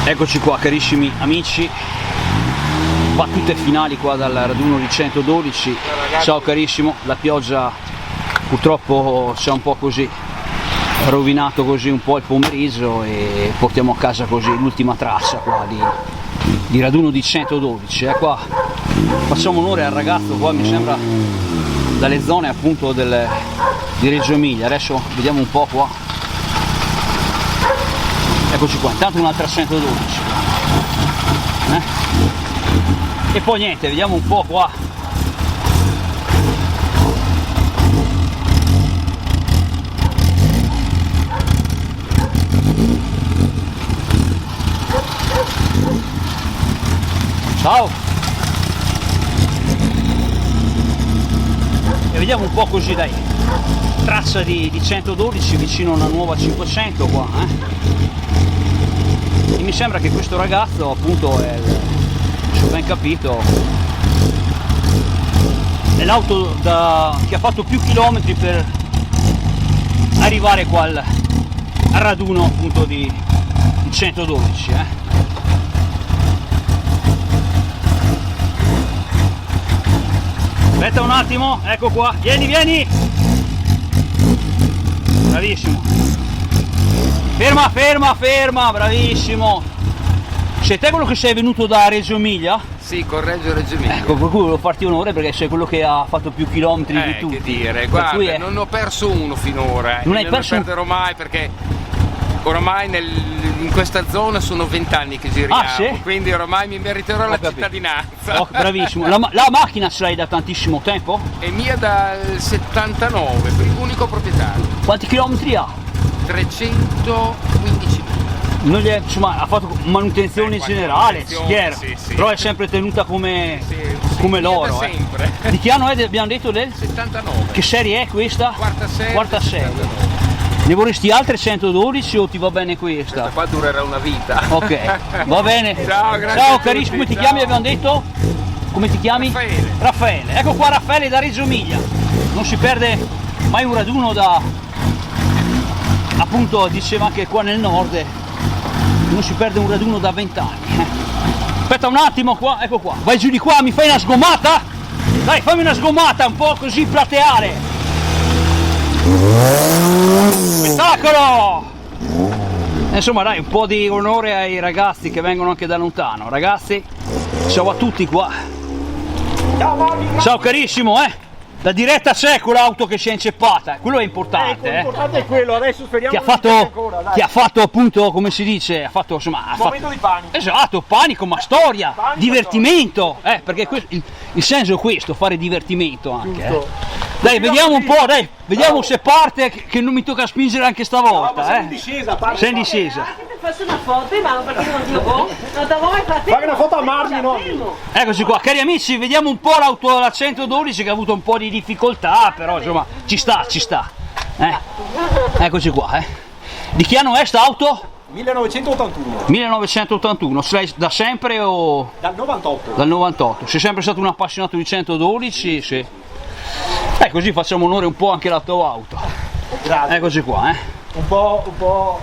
Eccoci qua carissimi amici, battute finali qua dal raduno di 112. Ciao carissimo, la pioggia purtroppo ci ha un po' così rovinato così un po' il pomeriggio e portiamo a casa così l'ultima traccia qua di raduno di 112. Qua facciamo onore al ragazzo qua, mi sembra dalle zone appunto di Reggio Emilia. Adesso vediamo un po' qua. Eccoci qua, intanto un'altra 112 e poi niente, vediamo un po' qua. Ciao! E vediamo un po' così, dai, traccia di 112 vicino a una nuova 500 qua, E mi sembra che questo ragazzo appunto è, se ho ben capito, è l'auto che ha fatto più chilometri per arrivare qua al raduno appunto di 112, Aspetta un attimo, ecco qua, vieni! Bravissimo! Ferma, bravissimo! Sei te quello che sei venuto da Reggio Emilia? Sì, correggio Reggio Emilia. Ecco, per cui volevo farti onore perché sei quello che ha fatto più chilometri di tutti. Che dire, guarda, non ho perso uno finora. Non hai perso? Non perderò mai perché oramai in questa zona sono 20 anni che giriamo, sì? quindi oramai mi meriterò la cittadinanza. Oh, bravissimo. La macchina ce l'hai da tantissimo tempo? È mia dal 79, unico proprietario. Quanti chilometri ha? 315.000. Insomma, ha fatto manutenzione generale, schiera, sì. Però è sempre tenuta come l'oro. Sempre. Di che anno è? Abbiamo detto del 79. Che serie è questa? Quarta serie. Ne vorresti altre 112 o ti va bene questa? Qua durerà una vita. Ok, va bene. Ciao, grazie. Ciao carissimo, come ti chiami abbiamo detto? Come ti chiami? Raffaele. Ecco qua Raffaele da Reggio Emilia. Non si perde mai un raduno appunto, diceva anche qua nel nord, non si perde un raduno da 20 anni. Aspetta un attimo qua, ecco qua. Vai giù di qua, mi fai una sgommata? Dai, fammi una sgommata un po' così plateale. Spettacolo! Insomma dai, un po' di onore ai ragazzi che vengono anche da lontano. Ragazzi, ciao a tutti qua. Ciao carissimo, La diretta c'è con l'auto che si è inceppata, quello è importante. L'importante è quello, adesso speriamo che ha fatto appunto, come si dice, ha fatto insomma. Momento di panico. Esatto, panico, ma storia, divertimento, perché il senso è questo, fare divertimento anche. Dai, vediamo un po', vediamo se parte, che non mi tocca spingere anche stavolta. No, sei in discesa, sei in discesa. Faccio una foto, ma perché non dico, non t'avevo mai fatto. Fai una foto a Marmi, no? Eccoci qua, cari amici, vediamo un po' l'auto la 112 che ha avuto un po' di difficoltà, però insomma ci sta. Eccoci qua, Di che anno è sta auto? 1981. 1981, ce l'hai da sempre o? Dal 98. Dal 98, sei sempre stato un appassionato di 112? Sì. Così facciamo onore un po' anche alla tua auto. Grazie. Eccoci qua, Un po'.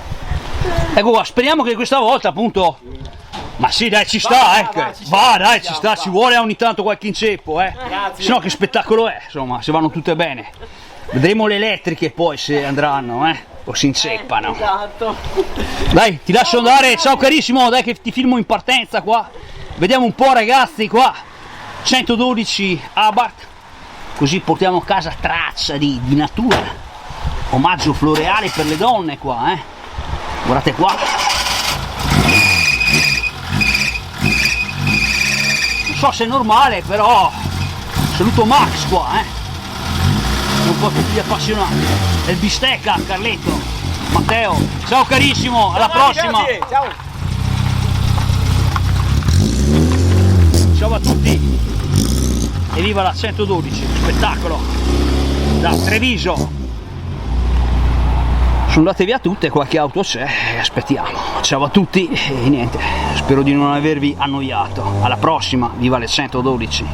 Ecco qua, speriamo che questa volta appunto. Ma sì dai, ci sta, ci sta, ci vuole ogni tanto qualche inceppo, Grazie. Sennò che spettacolo è, insomma, se vanno tutte bene. Vedremo le elettriche poi se andranno, o si inceppano. Esatto. Dai, ti lascio andare, ciao carissimo, dai che ti filmo in partenza qua. Vediamo un po' ragazzi qua, 112 Abarth, così portiamo a casa traccia di natura, omaggio floreale per le donne qua, Guardate qua. Non so se è normale, però saluto Max qua, un po' tutti gli appassionati del bistecca, Carletto, Matteo, ciao carissimo, alla prossima. Grazie, ciao. Ciao a tutti e viva la 112, spettacolo da Treviso. Sono andate via tutte, qualche auto c'è, aspettiamo. Ciao a tutti e niente, spero di non avervi annoiato. Alla prossima, viva le 112.